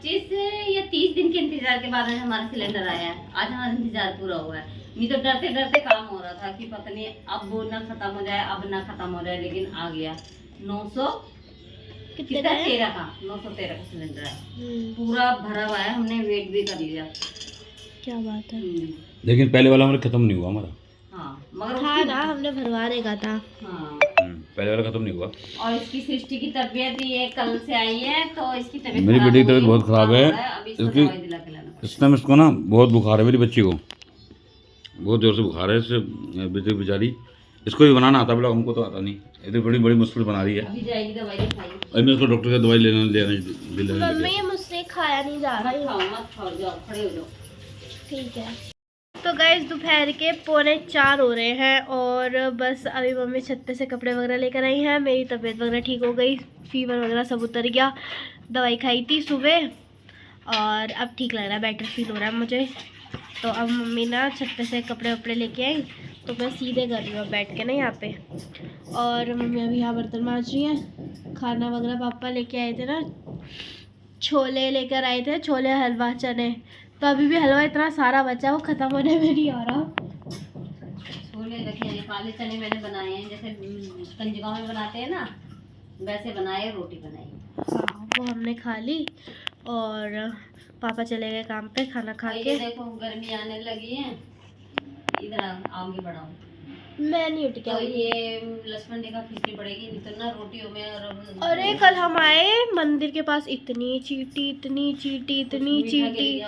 25 या 30 दिन के इंतजार के बाद हमारा सिलेंडर आया है। आज हमारा इंतजार पूरा हुआ है। मैं तो डरते डरते काम हो रहा था कि पता नहीं अब वो ना खत्म हो जाए, अब ना खत्म हो जाए, लेकिन आ गया। 900 कितना 13 का 913 का सिलेंडर है, पूरा भरा हुआ है। हमने वेट भी कर लिया। क्या बात है। लेकिन पहले वाला हमारा खत्म नहीं हुआ हमारा। हाँ मगर था ना, हमने भरवाने का था। हाँ पहले वाला खत्म नहीं हुआ। और इसकी सृष्टि की तबीयत ये कल से आई है, तो इसकी तबीयत मेरी बेटी की तबीयत बहुत खराब है। इस टाइम इसको ना बहुत बुखार है। मेरी बच्ची को बहुत जोर से बुखार है। इससे बेचारी, इसको भी बनाना आता, बोला हमको तो आता नहीं। इतनी बड़ी बड़ी मुश्किल बना रही है। अभी जाएगी दवाई खाई। अभी मैं इसको डॉक्टर से दवाई लेना मम्मी मुझसे खाया नहीं जा रहा है। मत खाओ, जाओ खड़े हो जाओ। ठीक है। तो गाइस दोपहर के 3:45 हो रहे हैं और बस अभी मम्मी छत पे से कपड़े वगैरह लेकर आई हैं। मेरी तबीयत वगैरह ठीक हो गई, फीवर वगैरह सब उतर गया। दवाई खाई थी सुबह और अब ठीक लग रहा है, बेटर फील हो रहा है मुझे। तो अब मम्मी ना छत पे से कपड़े वपड़े लेके आई, तो मैं सीधे कर रही हूँ बैठ के ना यहाँ पे। और मम्मी अभी यहाँ बर्तन मांज रही हैं। खाना वगैरह पापा लेके आए थे ना, छोले लेकर आए थे, छोले हलवा चने। तो अभी भी हलवा इतना सारा बचा, वो ख़त्म होने में नहीं आ रहा। छोले रखे हैं, काले चने मैंने बनाए हैं, जैसे कंजगांव में बनाते हैं ना, वैसे बनाए, रोटी बनाई। हाँ वो हमने खा ली और पापा चले गए काम पे खाना खा के। देखो गर्मी आने लगी है, इधर आगे बढ़ाओ। मैं नहीं उठ गया। तो ये लक्ष्मण रेखा खींचनी पड़ेगी, नहीं तो ना रोटियों में। और अरे कल हम आए मंदिर के पास, इतनी चींटी इतनी चींटी इतनी चींटी,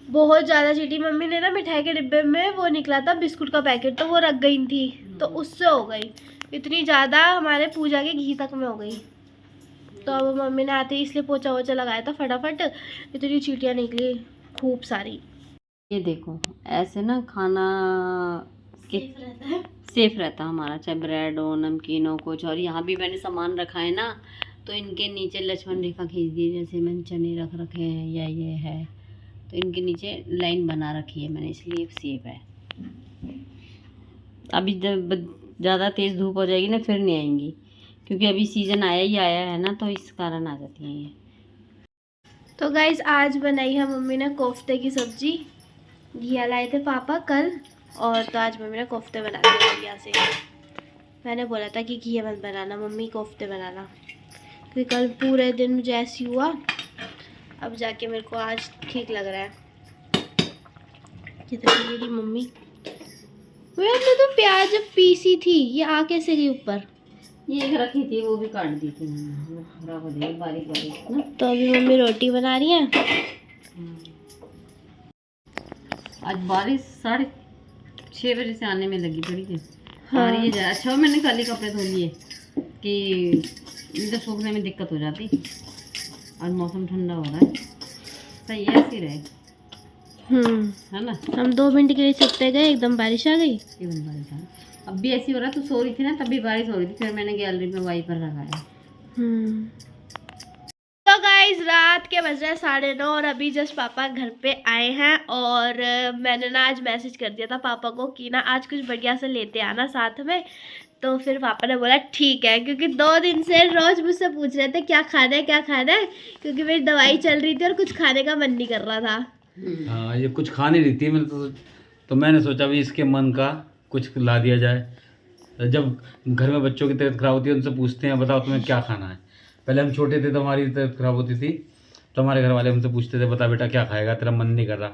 बहुत ज़्यादा चींटी। मम्मी ने ना मिठाई के डिब्बे में वो निकला था बिस्कुट का पैकेट, तो वो रख गई थी, तो उससे हो गई इतनी ज़्यादा, हमारे पूजा के घी तक में हो गई। तो अब मम्मी ने आते ही इसलिए पोछा वोछा लगाया था फटाफट, इतनी चींटियाँ निकली खूब सारी। ये देखो ऐसे ना खाना सेफ रहता हमारा, चाहे ब्रेड हो, नमकीन हो, कुछ। और यहाँ भी मैंने सामान रखा है ना, तो इनके नीचे लक्ष्मण रेखा खींच दी। जैसे मैंने चने रख रखे हैं या ये है, तो इनके नीचे लाइन बना रखी है मैंने, इसलिए सेफ है। अभी जब ज़्यादा तेज़ धूप हो जाएगी ना, फिर नहीं आएंगी, क्योंकि अभी सीज़न आया ही आया है ना, तो इस कारण आ जाती हैं ये। तो गाइज आज बनाई है मम्मी ने कोफ्ते की सब्जी। घिया लाए थे पापा कल, और तो आज मम्मी ने कोफ्ते बना दिए घिया से। मैंने बोला था कि घिया मत बनाना मम्मी, कोफ्ते बनाना, क्योंकि कल पूरे दिन मुझे ऐसी हुआ। अब जाके मेरे को आज ठीक लग रहा है। कितनी मेरी मम्मी, हमने तो प्याज जब पीसी थी, ये आ कैसे गई ऊपर? ये एक रखी थी, वो भी काट दी थी, खराब हो जाएगी बारीक बारीक ना। तो अभी मम्मी रोटी बना रही है। आज बारिश 6:30 बजे से आने में लगी पड़ी थी। हाँ। और ये अच्छा मैंने कल ही कपड़े धो लिए कि इधर सूखने में दिक्कत हो जाती। आज मौसम ठंडा हो रहा है, सही ऐसे रहे है ना। हम 2 मिनट के लिए छत पे गए, एकदम बारिश आ गई। एकदम बारिश आ गई। अब भी ऐसी हो रहा, तो सो रही थी ना, तब भी बारिश हो रही थी। फिर मैंने गैलरी में वाइपर लगाया। तो गाइज रात के बज रहे 9:30 और अभी जस्ट पापा घर पे आए हैं। और मैंने ना आज मैसेज कर दिया था पापा को कि ना आज कुछ बढ़िया से लेते आना साथ में। तो फिर पापा ने बोला ठीक है, क्योंकि 2 दिन से रोज मुझसे पूछ रहे थे क्या खाना है क्या खाना है, क्योंकि मेरी दवाई चल रही थी और कुछ खाने का मन नहीं कर रहा था। हाँ ये कुछ खा नहीं रही थी। मैंने तो मैंने सोचा भी इसके मन का कुछ ला दिया जाए। जब घर में बच्चों की तबीयत खराब होती है, उनसे पूछते हैं बताओ तुम्हें क्या खाना है। पहले हम छोटे थे तो हमारी तबीयत खराब होती थी, तो हमारे घर वाले हमसे पूछते थे बता बेटा क्या खाएगा, तेरा मन नहीं कर रहा।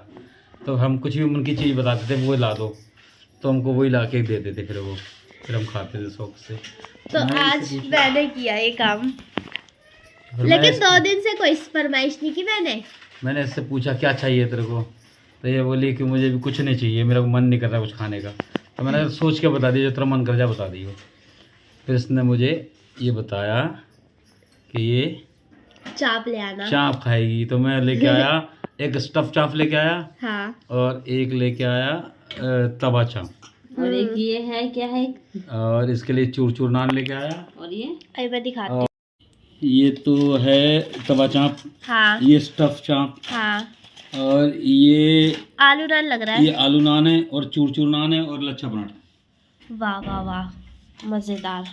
तो हम कुछ भी उनकी चीज़ बताते थे, वो ला दो, तो हमको वही ला के देते थे। फिर हम खाते थे शौक से। तो आज मैंने किया ये काम, लेकिन 2 दिन से कोई फरमाइश नहीं की मैंने इससे पूछा क्या चाहिए तेरे को, तो ये बोली कि मुझे भी कुछ नहीं चाहिए, मेरा मन नहीं कर रहा कुछ खाने का। तो मैंने सोच के बता दिया, जो तेरा मन कर जाए बता दियो। फिर इसने मुझे ये बताया कि ये चाप ले आना, चाप खाएगी। तो मैं लेके आया एक स्टफ चाप लेके आया। हाँ। और एक लेके आया तवा चाप। और एक ये है क्या है, और इसके लिए चूर चूर नान लेके आया। और ये अभी मैं दिखाती हूँ। ये तो है तवा चाप, हाँ। ये स्टफ चाप, हाँ। और ये आलू नान लग रहा है। ये आलू नान है, और चूर चूर नान है, और लच्छा पराठा। वाह वाह वाह, मज़ेदार।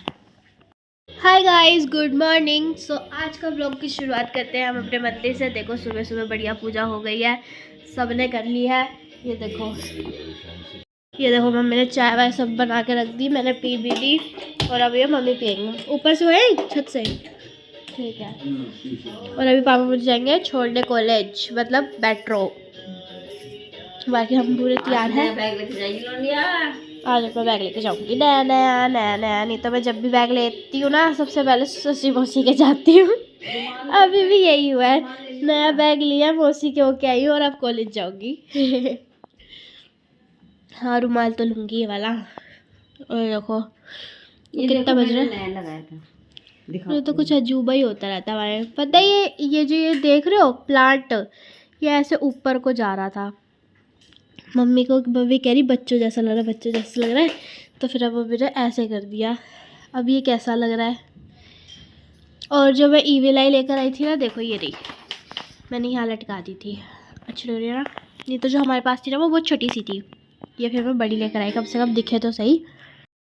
Hi guys, good morning. So आज का ब्लॉग की शुरुआत करते हैं हम अपने मंदिर से। देखो सुबह सुबह बढ़िया पूजा हो गई है, सबने कर ली है। ये देखो मम्मी ने चाय वाय सब बना के रख दी, मैंने पी भी ली और अब ये मम्मी पियेंगे। ऊपर से है छत से, ठीक है। और अभी पापा मुझे जाएंगे छोड़ने कॉलेज, मतलब मेट्रो। बाकी हम पूरे तैयार हैं। आज मैं बैग लेके जाऊंगी नया नया नया नया, नहीं तो मैं जब भी बैग लेती हूँ ना सबसे पहले ससी मौसी के जाती हूँ। अभी भी यही हुआ है, नया बैग लिया, मौसी के होके आई हूँ और अब कॉलेज जाऊंगी। हाँ, रुमाल तो लूंगी ये वाला। और देखो ये कितना बज रहा है, नया लगाया था। ये तो कुछ अजूबा ही होता रहता है हमारे। पता है ये जो ये देख रहे हो प्लांट, ये ऐसे ऊपर को जा रहा था। मम्मी कह रही बच्चों जैसा लग रहा है, बच्चों जैसा लग रहा है, तो फिर अब मम्मी ने ऐसे कर दिया। अब ये कैसा लग रहा है। और जो मैं ईविल आई लेकर आई थी ना, देखो ये रही, मैंने यहाँ लटका दी थी, अच्छी लग रही है ना। ये तो जो हमारे पास थी ना वो बहुत छोटी सी थी, ये फिर मैं बड़ी लेकर आई, कम से कम दिखे तो सही।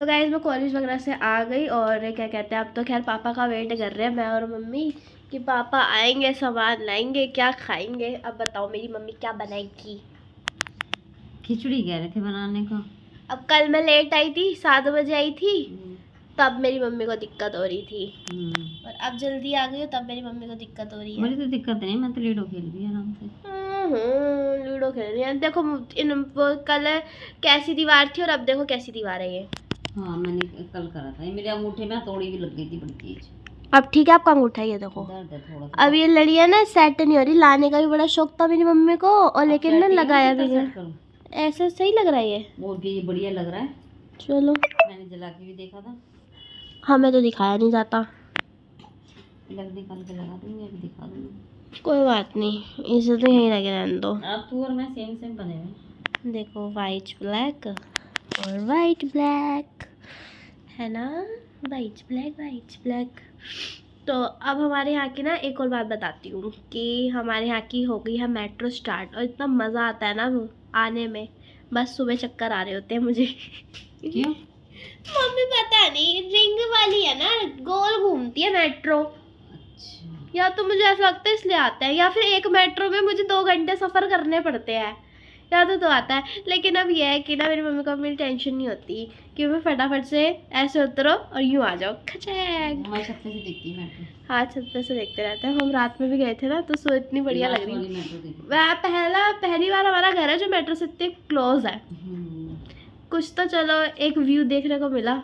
तो गाइस मैं कॉलेज वगैरह से आ गई और क्या कहते हैं, अब तो खैर पापा का वेट कर रहे हैं मैं और मम्मी कि पापा आएंगे, सामान लाएंगे, क्या खाएंगे। अब बताओ मेरी मम्मी क्या बनाएगी। खिचड़ी कह रहे थे बनाने का। अब कल मैं लेट आई थी, 7 बजे आई थी, तब मेरी मम्मी को दिक्कत हो रही थी। और अब जल्दी आ गई हो तब मेरी मम्मी को दिक्कत हो रही है। मुझे तो दिक्कत नहीं, मैं तो लूडो खेल रही आराम से। लूडो खेल रही है। देखो वो कल कैसी दीवार थी और अब देखो कैसी दीवार है ये। हाँ मैंने कल करा था, ये मेरे अंगूठे में हथौड़ी भी लग गई थी बड़ी तेज। अब ठीक है, आपका अंगूठा ये देखो दर्द है थोड़ा सा। अब ये लड़ी है ना, सेट नहीं हो रही। लाने का भी बड़ा शौक था मेरी मम्मी को, और लेकिन ना लगाया भी नहीं। ऐसा सही लग रहा है ये, वो भी ये बढ़िया लग रहा है। चलो मैंने जला के भी देखा था। हमें तो दिखाया नहीं जाता। लग निकाल के लगा दूंगी, अभी दिखा दूंगी। कोई बात नहीं, इसे तो यहीं लगे रहने दो। आप तू और मैं सेम सेम बने हुए। देखो वाइट ब्लैक और वाइट ब्लैक है ना, वाइट ब्लैक। तो अब हमारे यहाँ की ना एक और बात बताती हूँ कि हमारे यहाँ की हो गई है मेट्रो स्टार्ट, और इतना मज़ा आता है ना आने में, बस सुबह चक्कर आ रहे होते हैं मुझे। क्यों? मम्मी पता नहीं, रिंग वाली है ना, गोल घूमती है मेट्रो। अच्छा। या तो मुझे ऐसा लगता है इसलिए आता है, या फिर एक मेट्रो में मुझे 2 घंटे सफ़र करने पड़ते हैं, या तो आता है। लेकिन अब यह है कि ना मेरी मम्मी को मेरी टेंशन नहीं होती कि मैं फटाफट से ऐसे उतरो और यूँ आ जाओ खचैक। हमारे छत पे से दिखती है मेट्रो। हाँ, छत पे से देखते रहते हैं हम। रात में भी गए थे ना, तो सो इतनी बढ़िया लग रही। मेट्रो देखी। वह पहली बार हमारा घर है जो मेट्रो से इतने क्लोज है। कुछ तो चलो एक व्यू देखने को मिला।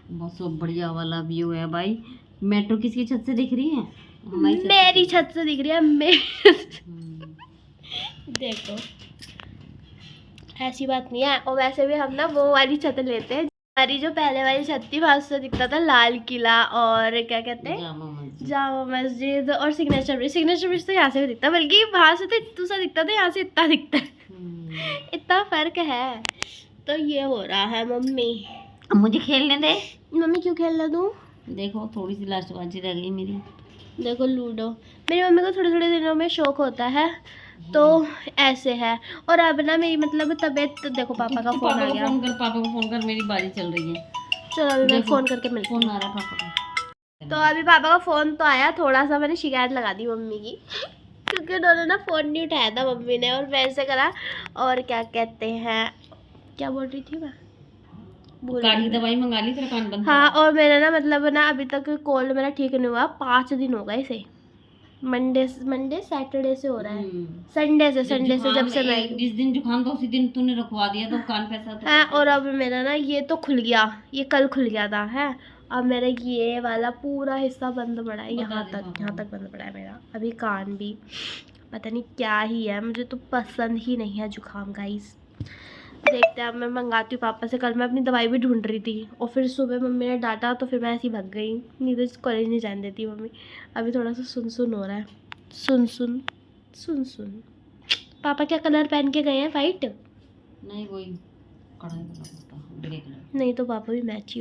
बहुत सब बढ़िया वाला व्यू है भाई। मेट्रो किसकी छत से दिख रही है? मेरी छत से दिख रही है। देखो ऐसी बात नहीं है। और वैसे भी हम ना वो वाली छत लेते हैं, हमारी जो पहले वाली छत थी वहाँ से दिखता था लाल किला और क्या कहते हैं जामा मस्जिद और सिग्नेचर ब्रिज तो यहाँ से भी दिखता, बल्कि वहाँ से तो इतना सा दिखता था, यहाँ से इतना दिखता है। इतना फर्क है। तो ये हो रहा है मम्मी। अब मुझे खेलने दे। मम्मी क्यों खेलने दूँ? देखो थोड़ी सी लास्ट बाजी रह गई मेरी। देखो लूडो, मेरी मम्मी को थोड़े थोड़े दिनों में शौक होता है, तो ऐसे है। और अब ना मेरी मतलब तबीयत, तो देखो पापा का फोन आ गया। पापा को फोन कर, मेरी बारी चल रही है। चलो अभी मैं फोन करके मिलती हूँ। फोन आ रहा पापा का। तो अभी पापा का फोन तो आया, थोड़ा सा मैंने शिकायत लगा दी मम्मी की, क्योंकि उन्होंने ना फोन नहीं उठाया था मम्मी ने, और वैसे करा। और क्या कहते हैं, क्या बोल रही थी मैं, कान की दवाई मंगा ली, तेरा कान बंद। हाँ, और मेरा ना मतलब ना अभी तक कोल्ड मेरा ठीक नहीं हुआ, 5 दिन हो गए इसे। मंडे सैटरडे से हो रहा है, संडे से जब से मैं जिस दिन जुकाम था उसी दिन तूने रखवा दिया, तो कान पैसा तो है। और अब मेरा ना ये तो खुल गया, ये कल खुल गया था है। अब मेरा ये वाला पूरा हिस्सा बंद पड़ा है, यहाँ तक बंद पड़ा है मेरा। अभी कान भी पता नहीं क्या ही है, मुझे तो पसंद ही नहीं है जुकाम गाइस। देखते हैं, अब मैं मंगाती हूँ पापा से। कल मैं अपनी दवाई भी ढूंढ रही थी और फिर सुबह मम्मी ने डांटा, तो फिर मैं ऐसी भाग गई, नहीं तो कॉलेज नहीं जाने देती मम्मी। अभी थोड़ा सा सुन हो रहा है, सुन। पापा क्या कलर पहन के गए हैं? वाइट नहीं, वही कढ़ाई वाला कुर्ता, ग्रे कलर। नहीं तो पापा भी मैच ही